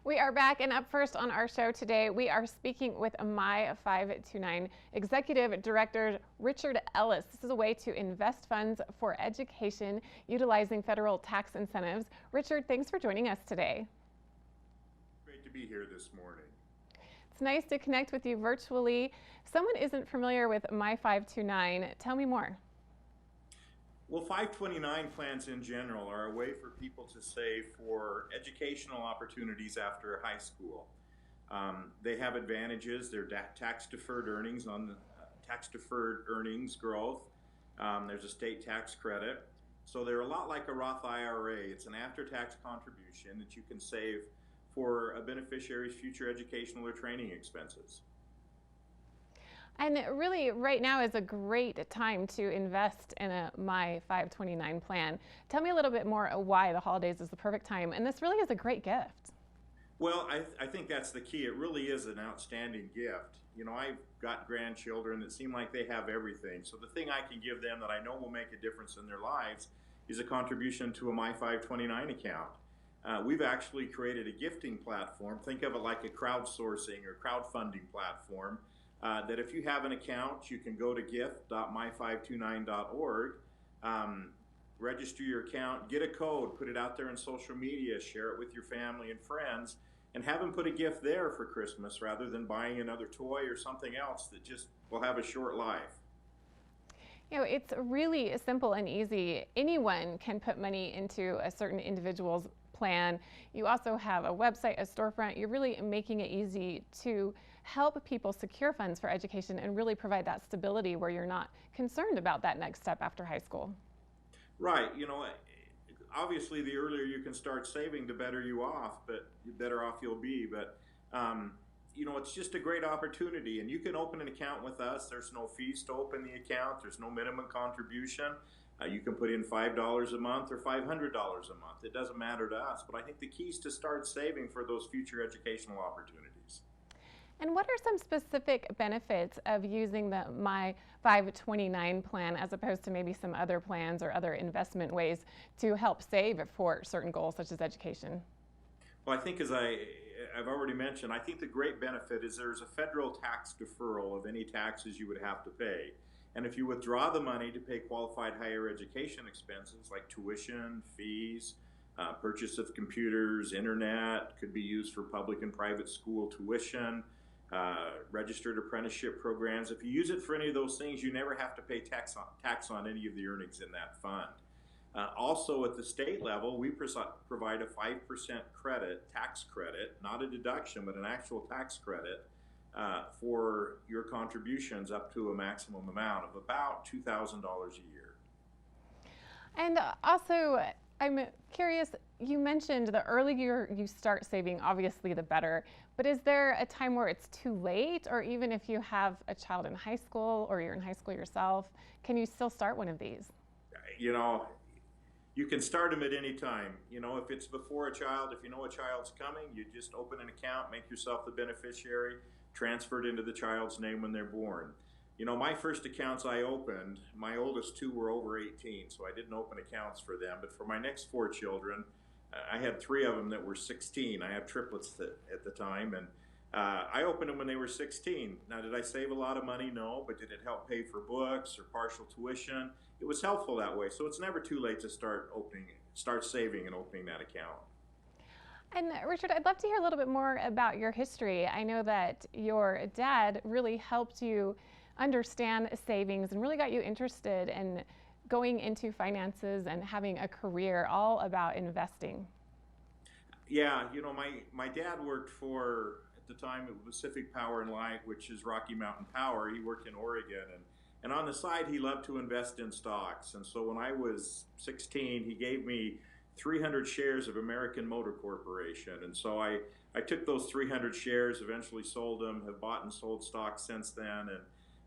We are back, and up first on our show today, we are speaking with My529 Executive Director Richard Ellis. This is a way to invest funds for education utilizing federal tax incentives. Richard, thanks for joining us today. Great to be here this morning. It's nice to connect with you virtually. If someone isn't familiar with My529, tell me more. Well, 529 plans in general are a way for people to save for educational opportunities after high school. They have advantages. They're tax-deferred earnings on the tax-deferred earnings growth. There's a state tax credit. So they're a lot like a Roth IRA. It's an after-tax contribution that you can save for a beneficiary's future educational or training expenses. And really, right now is a great time to invest in a My529 plan. Tell me a little bit more why the holidays is the perfect time, and this really is a great gift. Well, I think that's the key. It really is an outstanding gift. You know, I've got grandchildren that seem like they have everything. So the thing I can give them that I know will make a difference in their lives is a contribution to a My529 account. We've actually created a gifting platform. Think of it like a crowdsourcing or crowdfunding platform. That if you have an account, you can go to gift.my529.org, register your account, get a code, put it out there in social media, share it with your family and friends, and have them put a gift there for Christmas rather than buying another toy or something else that just will have a short life. You know, it's really simple and easy. Anyone can put money into a certain individual's plan. You also have a website, a storefront. You're really making it easy to help people secure funds for education and really provide that stability where you're not concerned about that next step after high school. Right. You know, obviously the earlier you can start saving, the better better off you'll be. But you know, it's just a great opportunity, and you can open an account with us. There's no fees to open the account. There's no minimum contribution. You can put in $5 a month or $500 a month. It doesn't matter to us. But I think the key is to start saving for those future educational opportunities. And what are some specific benefits of using the My529 plan as opposed to maybe some other plans or other investment ways to help save for certain goals such as education? Well, I think as I've already mentioned, I think the great benefit is there's a federal tax deferral of any taxes you would have to pay. And if you withdraw the money to pay qualified higher education expenses like tuition, fees, purchase of computers, internet, could be used for public and private school tuition, registered apprenticeship programs. If you use it for any of those things, you never have to pay tax on any of the earnings in that fund. Also at the state level, we provide a 5% tax credit, not a deduction, but an actual tax credit for your contributions up to a maximum amount of about $2,000 a year. And also, I'm curious, you mentioned the earlier you start saving, obviously the better, but is there a time where it's too late, or even if you have a child in high school or you're in high school yourself, can you still start one of these? You know, you can start them at any time. You know, if it's before a child, if you know a child's coming, you just open an account, make yourself the beneficiary, transfer it into the child's name when they're born. You know, my first accounts I opened, my oldest two were over 18, so I didn't open accounts for them. But for my next four children, I had three of them that were 16. I had triplets at the time, and I opened them when they were 16. Now, did I save a lot of money? No, but did it help pay for books or partial tuition? It was helpful that way. So it's never too late to start saving and opening that account. And Richard, I'd love to hear a little bit more about your history. I know that your dad really helped you understand savings and really got you interested in going into finances and having a career all about investing. Yeah, you know, my dad worked for, at the time, it was Pacific Power and Light, which is Rocky Mountain Power. He worked in Oregon, and on the side, he loved to invest in stocks. And so when I was 16, he gave me 300 shares of American Motor Corporation. And so I took those 300 shares, eventually sold them, have bought and sold stocks since then, and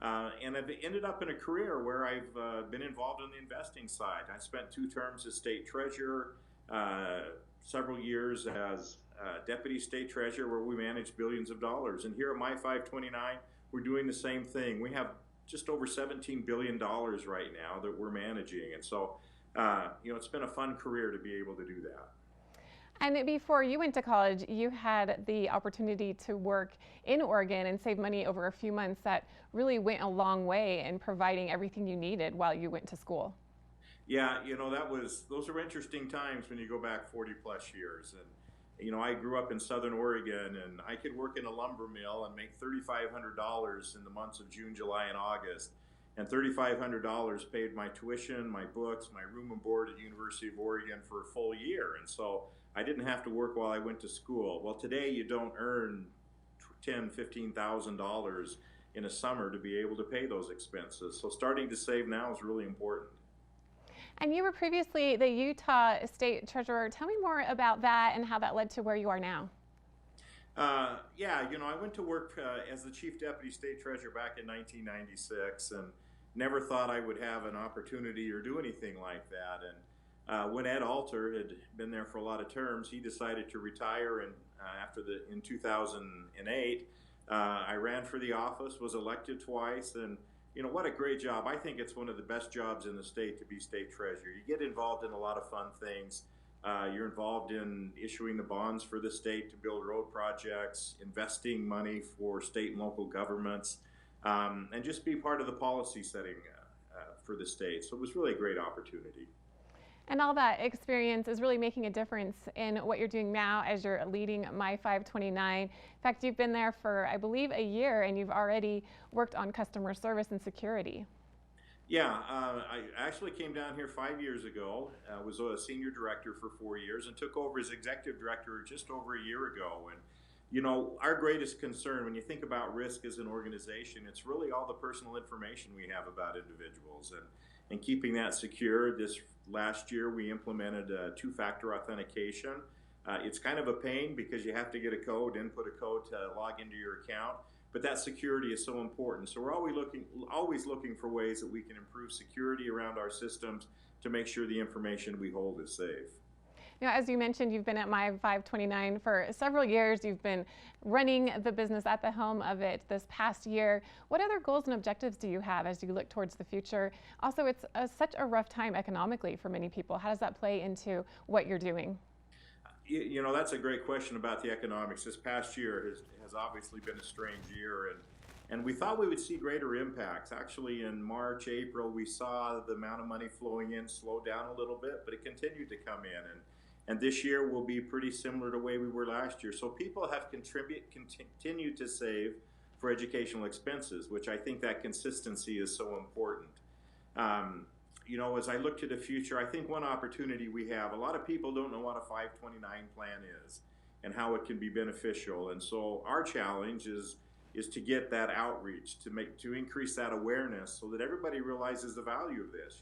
I've ended up in a career where I've been involved on the investing side. I spent 2 terms as state treasurer, several years as deputy state treasurer, where we manage billions of dollars. And here at My529, we're doing the same thing. We have just over $17 billion right now that we're managing. And so, you know, it's been a fun career to be able to do that. And before you went to college, you had the opportunity to work in Oregon and save money over a few months that really went a long way in providing everything you needed while you went to school. Yeah, those are interesting times when you go back 40 plus years. And I grew up in Southern Oregon, and I could work in a lumber mill and make $3,500 in the months of June, July, and August. And $3,500 paid my tuition, my books, my room and board at University of Oregon for a full year. And so I didn't have to work while I went to school. Well, today you don't earn $15,000 in a summer to be able to pay those expenses. So starting to save now is really important. And you were previously the Utah State Treasurer. Tell me more about that and how that led to where you are now. Yeah, I went to work as the Chief Deputy State Treasurer back in 1996 and never thought I would have an opportunity or do anything like that. And when Ed Alter had been there for a lot of terms, he decided to retire. And in 2008, I ran for the office, was elected twice, and what a great job. I think it's one of the best jobs in the state to be state treasurer. You get involved in a lot of fun things. You're involved in issuing the bonds for the state to build road projects, investing money for state and local governments, and just be part of the policy setting for the state. So it was really a great opportunity. And all that experience is really making a difference in what you're doing now as you're leading My529. In fact, you've been there for, I believe, a year, and you've already worked on customer service and security. Yeah, I actually came down here 5 years ago, was a senior director for 4 years, and took over as executive director just over a year ago. And our greatest concern when you think about risk as an organization, it's really all the personal information we have about individuals and keeping that secure. This last year we implemented two-factor authentication. It's kind of a pain because you have to get a code, input a code to log into your account, but that security is so important. So we're always looking for ways that we can improve security around our systems to make sure the information we hold is safe. As you mentioned, you've been at My529 for several years. You've been running the business at the helm of it this past year. What other goals and objectives do you have as you look towards the future? Also, it's such a rough time economically for many people. How does that play into what you're doing? That's a great question about the economics. This past year has obviously been a strange year, and we thought we would see greater impacts. Actually, in March, April, we saw the amount of money flowing in slow down a little bit, but it continued to come in. And this year will be pretty similar to the way we were last year. So people have continued to save for educational expenses, which I think that consistency is so important. As I look to the future, I think one opportunity we have, a lot of people don't know what a 529 plan is and how it can be beneficial. And so our challenge is to get that outreach, to increase that awareness so that everybody realizes the value of this.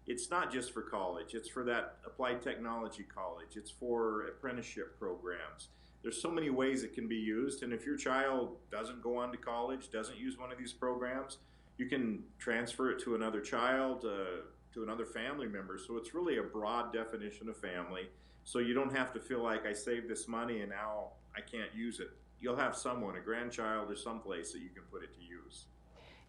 It's not just for college, it's for that applied technology college, it's for apprenticeship programs. There's so many ways it can be used, and if your child doesn't go on to college, doesn't use one of these programs, you can transfer it to another child, to another family member. So it's really a broad definition of family, so you don't have to feel like I saved this money and now I can't use it. You'll have someone, a grandchild or someplace that you can put it to use.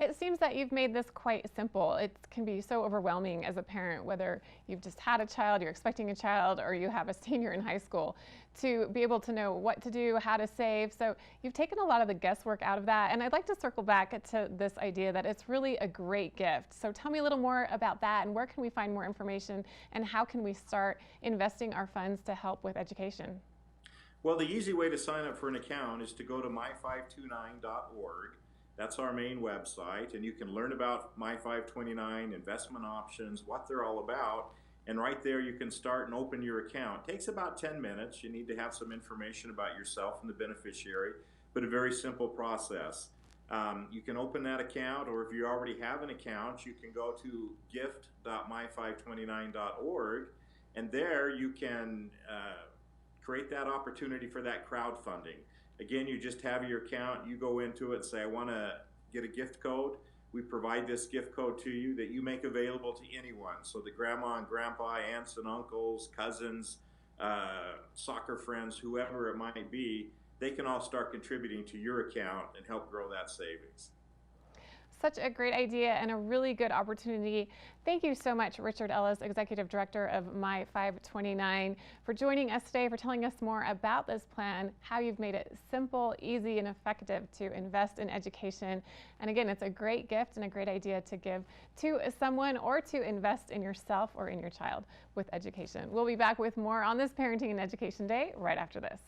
It seems that you've made this quite simple. It can be so overwhelming as a parent, whether you've just had a child, you're expecting a child, or you have a senior in high school, to be able to know what to do, how to save. So you've taken a lot of the guesswork out of that. And I'd like to circle back to this idea that it's really a great gift. So tell me a little more about that, and where can we find more information, and how can we start investing our funds to help with education? Well, the easy way to sign up for an account is to go to my529.org. That's our main website, and you can learn about My529, investment options, what they're all about, and right there you can start and open your account. It takes about 10 minutes. You need to have some information about yourself and the beneficiary, but a very simple process. You can open that account, or if you already have an account, you can go to gift.my529.org, and there you can create that opportunity for that crowdfunding. Again, you just have your account, you go into it and say, I want to get a gift code. We provide this gift code to you that you make available to anyone. So the grandma and grandpa, aunts and uncles, cousins, soccer friends, whoever it might be, they can all start contributing to your account and help grow that savings. Such a great idea and a really good opportunity. Thank you so much, Richard Ellis, Executive Director of My529, for joining us today, for telling us more about this plan, how you've made it simple, easy, and effective to invest in education. And again, it's a great gift and a great idea to give to someone or to invest in yourself or in your child with education. We'll be back with more on this Parenting and Education Day right after this.